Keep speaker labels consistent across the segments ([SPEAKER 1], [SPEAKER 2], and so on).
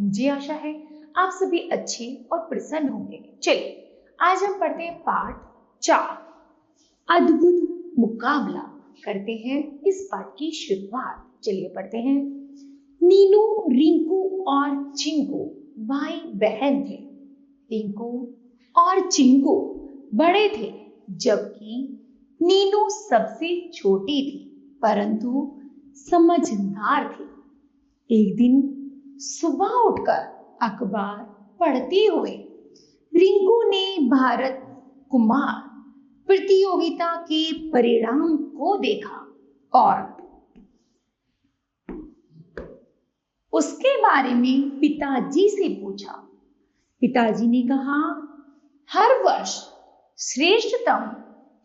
[SPEAKER 1] मुझे आशा है आप सभी अच्छे और प्रसन्न होंगे। चलिए आज हम पढ़ते हैं पाठ 4, अद्भुत मुकाबला। करते हैं इस पाठ की शुरुआत। चलिए पढ़ते हैं। नीनू, रिंकू और चिंकू भाई बहन थे। रिंकू और चिंकू बड़े थे, जबकि नीनू सबसे छोटी थी, परंतु समझदार थी। एक दिन सुबह उठकर अखबार पढ़ते हुए रिंकू ने भारत कुमार प्रतियोगिता के परिणाम को देखा और उसके बारे में पिताजी से पूछा। पिताजी ने कहा, हर वर्ष श्रेष्ठतम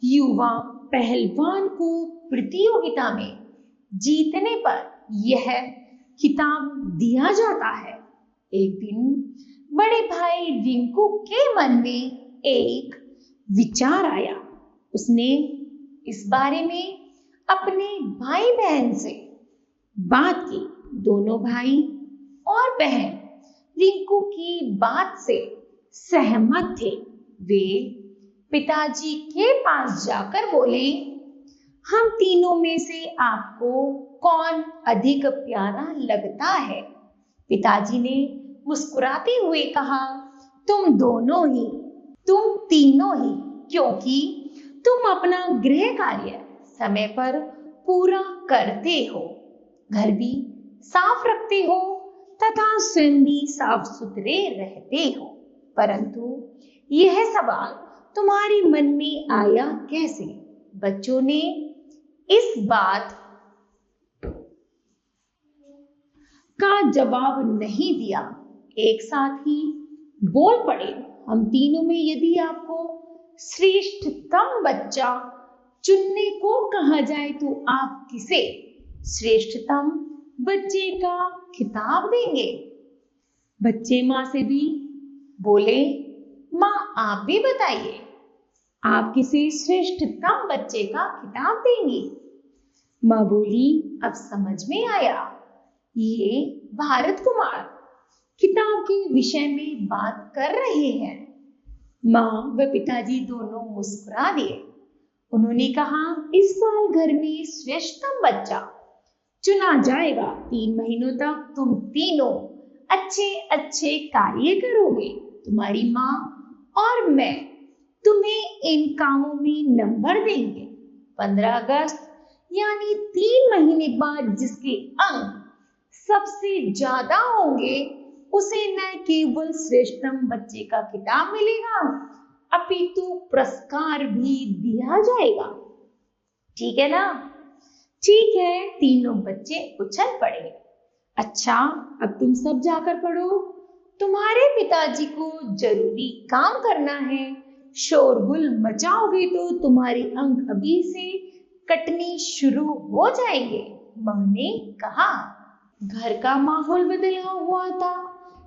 [SPEAKER 1] युवा पहलवान को प्रतियोगिता में जीतने पर यह खिताब दिया जाता है। एक दिन बड़े भाई रिंकू के मन में एक विचार आया। उसने इस बारे में अपने भाई बहन से बात की। दोनों भाई और बहन रिंकू की बात से सहमत थे। वे पिताजी के पास जाकर बोले, हम तीनों में से आपको कौन अधिक प्यारा लगता है? पिताजी ने मुस्कुराते हुए कहा, तुम तीनों ही, क्योंकि तुम अपना गृह कार्य समय पर पूरा करते हो, घर भी साफ रखते हो तथा स्वयं भी साफ सुथरे रहते हो। परंतु यह सवाल तुम्हारे मन में आया कैसे? बच्चों ने इस बात का जवाब नहीं दिया। एक साथ ही बोल पड़े, हम तीनों में यदि आपको श्रेष्ठतम बच्चा चुनने को कहा जाए तो आप किसे श्रेष्ठतम बच्चे का खिताब देंगे? बच्चे माँ से भी बोले, माँ आप भी बताइए, आप किसे श्रेष्ठतम बच्चे का खिताब देंगी? माँ बोली, अब समझ में आया, ये भारत कुमार किताब के विषय में बात कर रहे हैं। माँ व पिताजी दोनों मुस्कुरा दिए। उन्होंने कहा, इस साल घर में श्रेष्ठतम बच्चा चुना जाएगा। 3 महीनों तक तुम तीनों अच्छे अच्छे कार्य करोगे। तुम्हारी माँ और मैं तुम्हें इन कामों में नंबर देंगे। 15 अगस्त यानी 3 महीने बाद जिसके अंक सबसे ज्यादा होंगे उसे न केवल श्रेष्ठतम बच्चे का खिताब मिलेगा, अपितु पुरस्कार भी दिया जाएगा। ठीक है ना? ठीक है, तीनों बच्चे उछल पड़े। अच्छा, अब तुम सब जाकर पढ़ो। तुम्हारे पिताजी को जरूरी काम करना है। शोरगुल मचाओगे तो तुम्हारे अंक अभी से कटने शुरू हो जाएंगे। माँ ने कहा। घर का माहौल बदला हुआ था।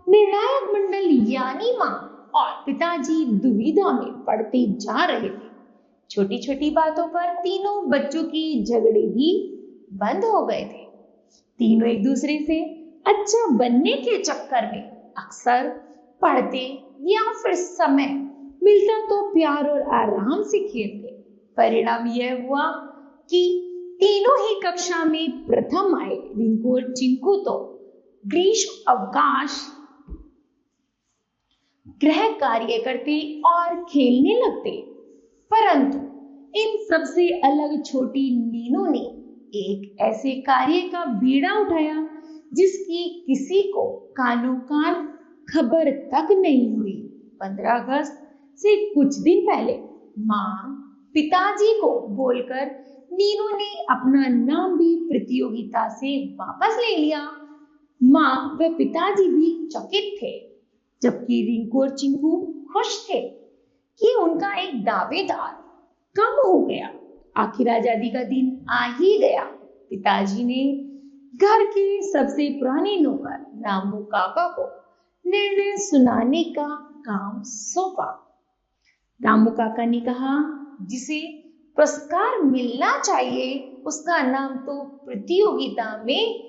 [SPEAKER 1] निर्णायक मंडल यानी माँ और पिताजी दुविधा में पड़ते जा रहे थे। छोटी छोटी बातों पर तीनों बच्चों की झगड़े भी बंद हो गए थे। तीनों एक दूसरे से अच्छा बनने के चक्कर में अक्सर पढ़ते या फिर समय मिलता तो प्यार और आराम से खेलते। परिणाम यह हुआ कि तीनों ही कक्षा में प्रथम आए। रिंकू और चिंकू तो ग्रीष्म अवकाश गृह कार्य करते और खेलने लगते, परंतु इन सबसे अलग छोटी नीनू ने एक ऐसे कार्य का बीड़ा उठाया जिसकी किसी को कानो कान खबर तक नहीं हुई। 15 अगस्त से कुछ दिन पहले माँ पिताजी को बोलकर नीनू ने अपना नाम भी प्रतियोगिता से वापस ले लिया। माँ व पिताजी भी चकित थे, जबकि रिंकू और चिंकू खुश थे कि उनका एक दावेदार कम हो गया। आखिर आजादी का दिन आ ही गया। पिताजी ने घर के सबसे पुराने नौकर रामू काका को निर्णय सुनाने का काम सौंपा। रामू काका ने कहा, जिसे पुरस्कार मिलना चाहिए उसका नाम तो प्रतियोगिता में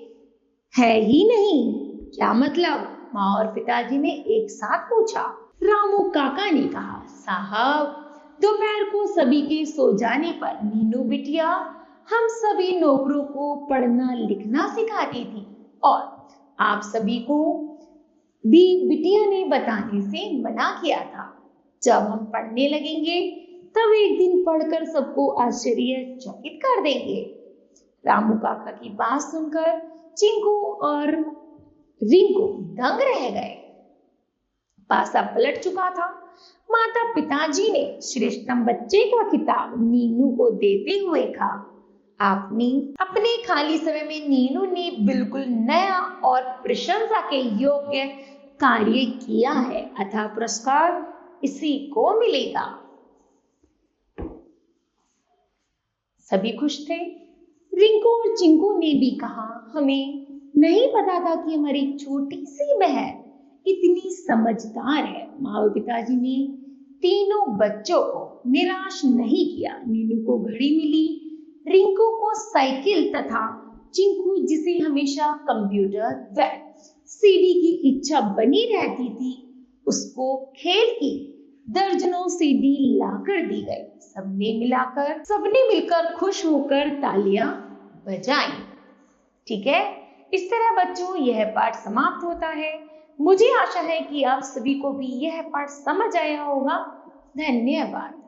[SPEAKER 1] है ही नहीं। क्या मतलब? माँ और पिताजी ने एक साथ पूछा। रामू काका ने कहा, साहब, दोपहर को सभी के सो जाने पर नीनू बिटिया हम सभी नौकरों को पढ़ना लिखना सिखाती थी और आप सभी को भी बिटिया ने बताने से मना किया था। जब हम पढ़ने लगेंगे तब एक दिन पढ़कर सबको आश्चर्यचकित कर देंगे। रामू काका की बात सुनकर चिंकू और रिंकू दंग रह गए। पासा पलट चुका था। माता पिताजी ने श्रेष्ठतम बच्चे का खिताब नीनू को देते हुए कहा, आपने अपने खाली समय में नीनू ने बिल्कुल नया और प्रशंसा के योग्य कार्य किया है, अतः पुरस्कार इसी को मिलेगा। सभी खुश थे। रिंकू और चिंकू ने भी कहा, हमें नहीं पता था कि हमारी छोटी सी बहन इतनी समझदार है। माँ और पिताजी ने तीनों बच्चों को निराश नहीं किया। नीनू को घड़ी मिली, रिंकू को साइकिल तथा चिंकू जिसे हमेशा कंप्यूटर व सीडी की इच्छा बनी रहती थी, उसको खेल की दर्जनों सीडी लाकर दी गई। सबने मिलकर खुश होकर तालियां बजाई। ठीक है, इस तरह बच्चों यह पाठ समाप्त होता है। मुझे आशा है कि आप सभी को भी यह पाठ समझ आया होगा। धन्यवाद।